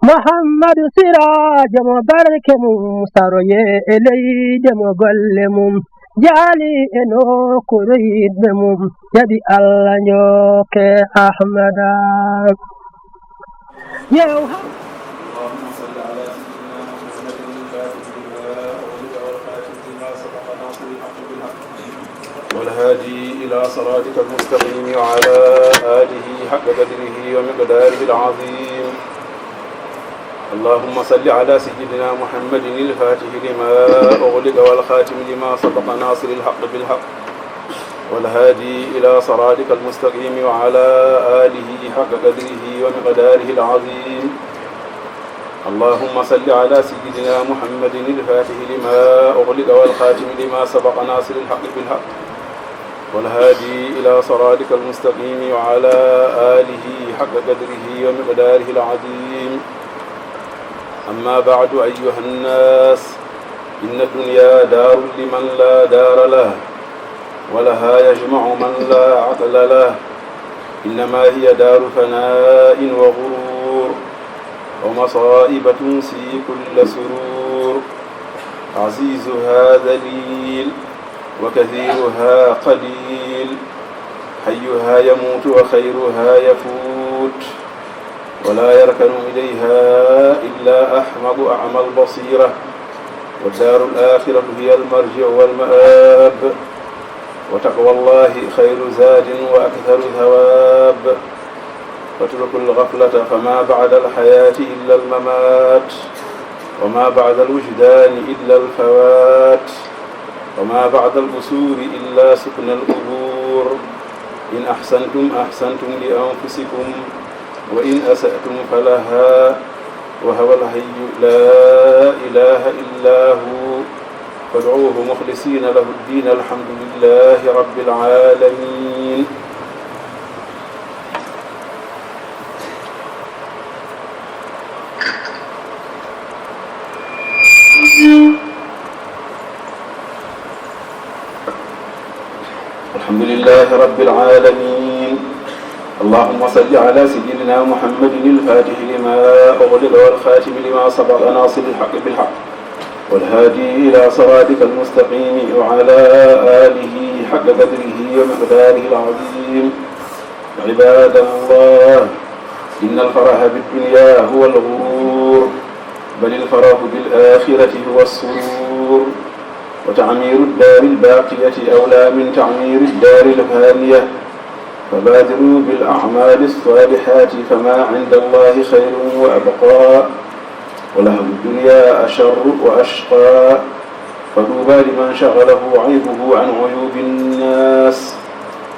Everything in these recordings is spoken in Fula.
محمد سراج مبارك مستروي إلي دم قلمم جالي إنو كريد مم يدي الله نيوك أحمد اللهم صل على سيدنا محمد الفاتح لما أغلق والخاتم لما سبق ناصر الحق بالحق والهادي إلى صراطك المستقيم وعلى آله حق قدره ومقداره العظيم. اللهم صل على سيدنا محمد الفاتح لما أغلق والخاتم لما سبق ناصر الحق بالحق والهادي إلى صراطك المستقيم وعلى آله حق قدره ومقداره العظيم. اللهم صل على سيدنا محمد الفاتح لما أغلق والخاتم لما سبق ناصر الحق بالحق والهادي إلى صراطك المستقيم وعلى آله حق قدره ومقداره العظيم. أما بعد أيها الناس، إن الدنيا دار لمن لا دار له ولها يجمع من لا عقل له، إنما هي دار فناء وغرور ومصائب تنسي كل سرور. عزيزها ذليل وكثيرها قليل، حيها يموت وخيرها يفوت، ولا يركن إليها إلا أحمق أعمى البصيرة. والدار الآخرة هي المرجع والمآب، وتقوى الله خير زاد وأكثر ثواب. واتركوا الغفلة فما بعد الحياة إلا الممات، وما بعد الوجدان إلا الفوات، وما بعد القصور إلا سكن القبور. إن أحسنتم أحسنتم لأنفسكم، وإن أسأتم فلها، وهو الحي لا إله إلا هو فادعوه مخلصين له الدين. الحمد لله رب العالمين. الحمد لله رب العالمين. اللهم صل على سيدنا محمد الفاتح لما أغلق والخاتم لما سبق ناصر الحق بالحق والهادي إلى صراطك المستقيم وعلى آله حق قدره ومقداره العظيم. عباد الله، إن الفرح بالدنيا هو الغرور، بل الفرح بالآخرة هو السرور. وتعمير الدار الباقية أولى من تعمير الدار الفانية. فبادروا بالأعمال الصالحات فما عند الله خير وأبقى، ولهو الدنيا أشر وأشقى. فطوبى لمن شغله عيبه عن عيوب الناس،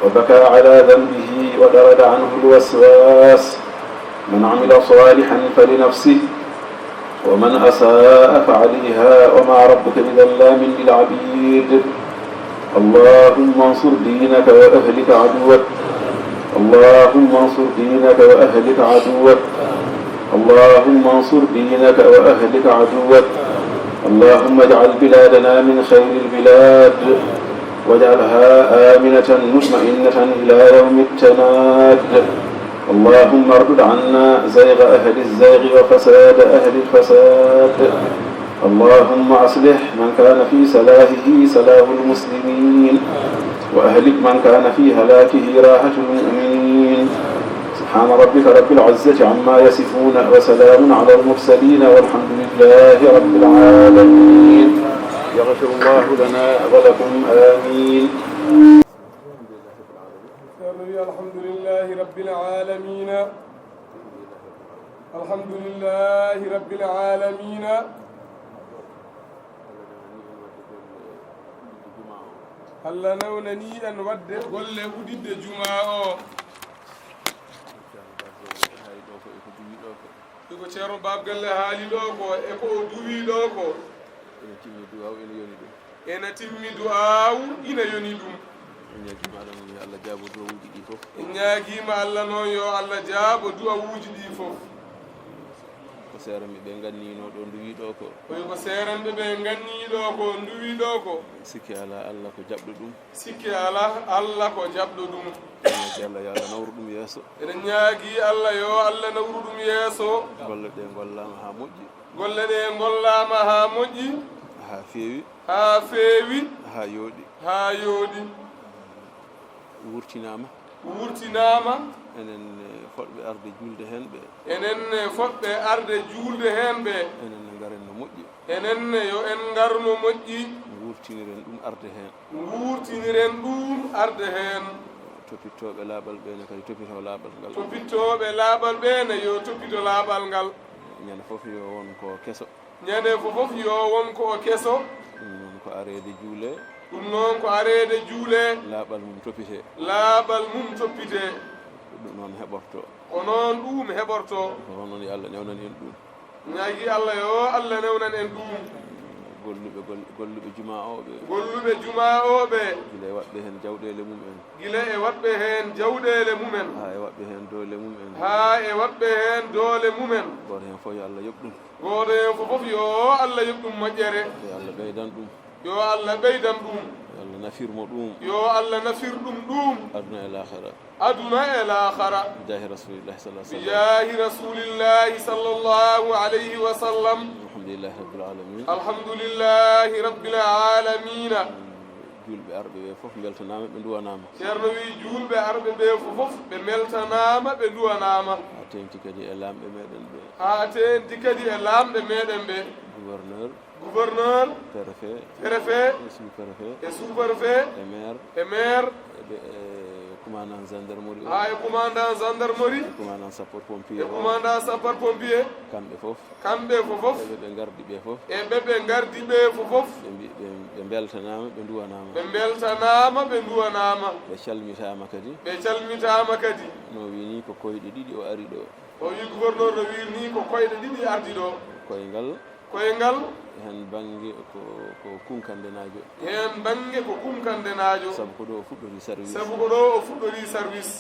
وبكى على ذنبه ودرد عنه الوسواس. من عمل صالحا فلنفسه، ومن أساء فعليها، وما ربك بظلام للعبيد. اللهم انصر دينك وأهلك عدوك، اللهم انصر دينك وأهلك عدوك، اللهم انصر دينك وأهلك عدوك. اللهم اجعل بلادنا من خير البلاد، واجعلها آمنة مطمئنة إلى يوم التناد. اللهم اردد عنا زيغ أهل الزيغ وفساد أهل الفساد. اللهم أصلح من كان في صلاحه صلاح المسلمين، وأهلك من كان في هلاكه راحة المؤمنين. سبحان ربك رب العزة عما يصفون، وسلام على المرسلين، والحمد لله رب العالمين. يغفر الله لنا ولكم آمين. الحمد لله رب العالمين. الحمد لله رب العالمين. Allah nawnani en wadde golle udidde jumaa o. Iko ceerno babgalle haali ɗo ko e ko duwi ɗo ko ena timmi du'awu ina yoni ɗum. En ñaagima Allah noon yo Allah jaabo du'awuji ɗi fof. Ko seeranɓe ɓe gannino ɗo nduwi ɗo ko oyi ko seeranɓe ɓe ganniɗo ko nduwi ɗo ko sikki ala Allah ko jaɓɗo ɗum, sikki ala Allah ko jaɓɗo ɗum. yalla yo Allah nawru ɗum yeeso eɗen ñaagii Allah yo Allah nawru ɗum yeeso golle ɗe gollama ha moƴƴi golle ɗe gollama ha moƴƴi ha feewi ha yooɗi wurtinama enen fotɓe arde julde hen ɓe enen fotɓe arde julde hen ɓe enen garen no moƴƴi enen yo en garno moƴƴi wurtiniren ɗum arde hen toppittoɓe laaɓal ɓene kadi toppito laaɓal ngal toppittoɓe laaɓal ɓene yo toppito laaɓal ngal ñande fof yo won ko keso ñande fof yo won ko keso ɗum noon ko arede juule laaɓal mum toppite ɗum noon heɓorto ko noon ɗum heɓorto ko noon yo Allah newnan en ɗum ñaagi Allah yo Allah newnan en ɗum golluɓe juma oɓe gila e waɗɓe hen jawɗele mumen ha e waɗɓe hen doole mumen goto hen fof yo Allah yoɓ ɗum yo Allah yoɓ ɗum moƴƴere yo Allah ɓeydan ɗum yo Allah nafirmo ɗum yo Allah nafir ɗum aduna e l'aakhara bijahi rasulillahi sallallahu alayhi wa sallam alhamdulillahi rabbil alamin julɓe arɓe ɓe fof beltanama ɓe duwanama ceerno wi julɓe arɓe ɓe fof ɓe beltanama ɓe duwanama ha tengti kadi e lamɓe meɗen ɓe gouverneur préfet et sous-préfet et maire commandant gendarmerie commandant sapeur pompier kamɓe fof ɓe gardi ɓe fof ɓe beltanama ɓe duwanama ɓe calmitama kadi no wini ko koyɗe ɗiɗi o ari ɗo o wi gouverneur no wirni ko koyɗe ɗiɗi ardi ɗo koyngal hen banggue ko kunkandenajo saabu ko ɗo o fuɗɗori service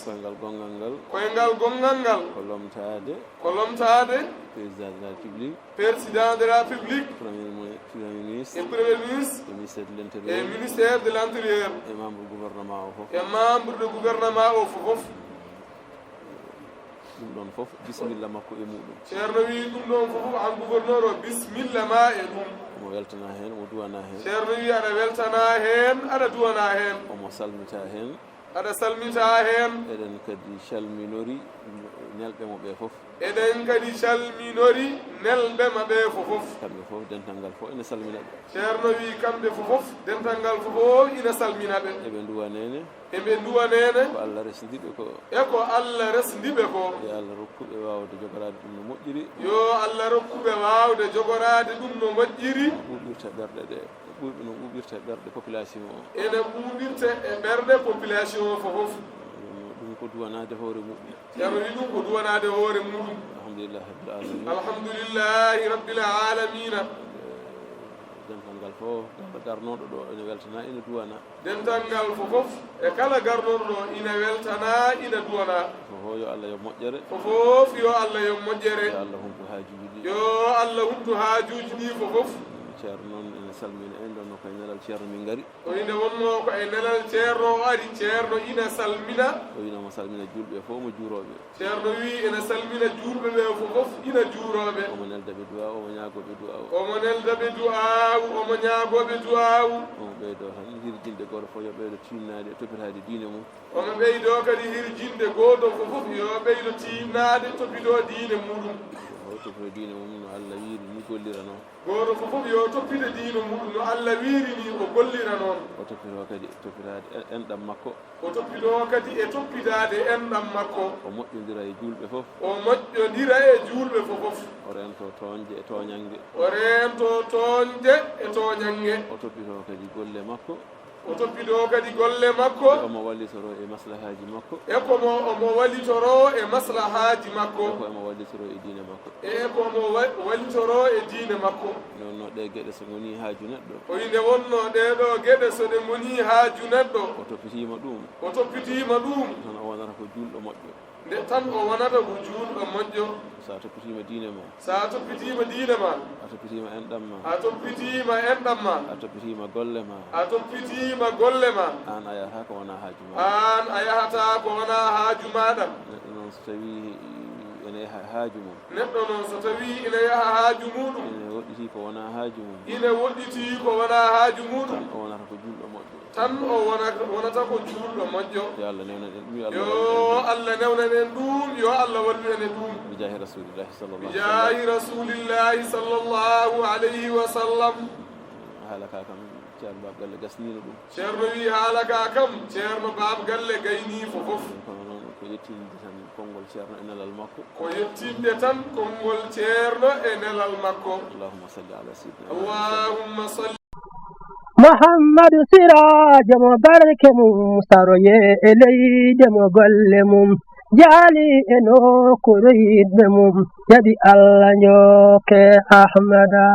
koyngal gongal ngal ko lomtade président de la république premier ministre et ministère de l'intérieur et membre du gouvernement o fof ɗum ɗon fof bisimilla makko e muɗum ceerno wi ɗum ɗon fof an gouverneur o bisimilla ma e ɗum omo weltana hen omo duwana hen ceerno wi aɗa weltana hen aɗa duwana hen omo salmita hen eɗen kadi calminori nelɓemo ɓe fof kamɓe fof dental ngal fof ina salmina ɓe ceerno wi kamɓe fof dental ngal fof ina salmina ɓe eɓe duwanene ko Allah resdiɓe ko yo Allah rokkuɓe wawde jogorade ɗum no moƴƴiri ɓuɓirta ɓerɗe ɗe no ɓuɓirta ɓerɗe population o ene ɓuɓirta e ɓerɗe population o fof ɗum ko duwanade hoore muɗum ceerno wi ɗum ko duwanade hoore muɗum alhamdulillahi rabbil alamin dental ngal fof kala garnoɗo ɗo ina weltana ina duwana dental ngal fof e kala garnoɗo ɗo ina weltana ina duwana fof yo Allah yo moƴƴere fof yo Allah yo moƴƴere yo Allah humtu hajuji ɗi fof ceerno noon ene salmina en ɗon koye nelal ceerno min gari o inde wonno ko e nelal ceerno o ari ceerno ina salmina o winomo salmina julɓe fof mo juuroɓe ceerno wi ene salmina julɓe ɓe fof ina juuroɓe omo neldaɓe du'a omo ñagoɓe du'awu omo ɓeydo tan hirjinde goto fof yo ɓeydo tinnade toppitade diine mum omo ɓeydo kadi hirjinde goto fof yo ɓeydo tinnade toppito diine muɗum toppito diine mum no Allah wiiri ni gollira noon goto fof yo toppide diine muɗum no Allah wiiri ni o gollira noon o toppito kadi toppitade enɗam makko o toppito kadi e toppitade enɗam makko o moƴƴodira e julɓe fof o rento toñje e toñange o toppito kadi golle makko o toppito kadi golle makko omo wallitoro e maslahaji makko omo wallitoro e maslahaji makko omo wallitoro e diine makko omo wallitoro e diine makko nonno ɗe gueɗe so goni haaju neɗɗo o inde wonno ɗeɗo gueɗe so ɗe goni haaju neɗɗo o toppitima ɗum tan o wonata ko julɗo moƴƴo nde tan o wonata ko juulɗo moƴƴo sa toppitima diine ma sa toppitima diine ma a toppitima enɗam ma a toppitima enɗam ma a toppitima golle ma a toppitima golle ma an a yahata ko wona haaju ma an a yahata ko wona haaju maɗa neɗɗo noon so tawi ene yaha haaju mum neɗɗo noon so tawi ine yaha haaju muɗum ene woɗɗiti ko wona haaju mum ine woɗɗiti ko wona haaju muɗum o wonata ko julɗo moƴƴo tan o wonata ko juulɗo moƴƴo yo Allah newnan en ɗum yo Allah newnan en ɗum yo Allah wallu en e ɗum bijahi rasulillahi sallallahu bijahi rasulillahi sallallahu alayhi wa sallam haala ka kam ceerno bab galle gasnino ɗum ceerno wi haala ka kam ceerno bab galle gayni fofof kono noon ko yettinde tan konngol ceerno e nelal makko ko yettinde tan konngol ceerno e nelal makko allahumma salli ala sayyidina allahumma salli muhammadu sirajo mo barke mum saroye e leyde mo golle mum jaali e nokkuure yiɗɓe mum jaɓi allah njokke ahmada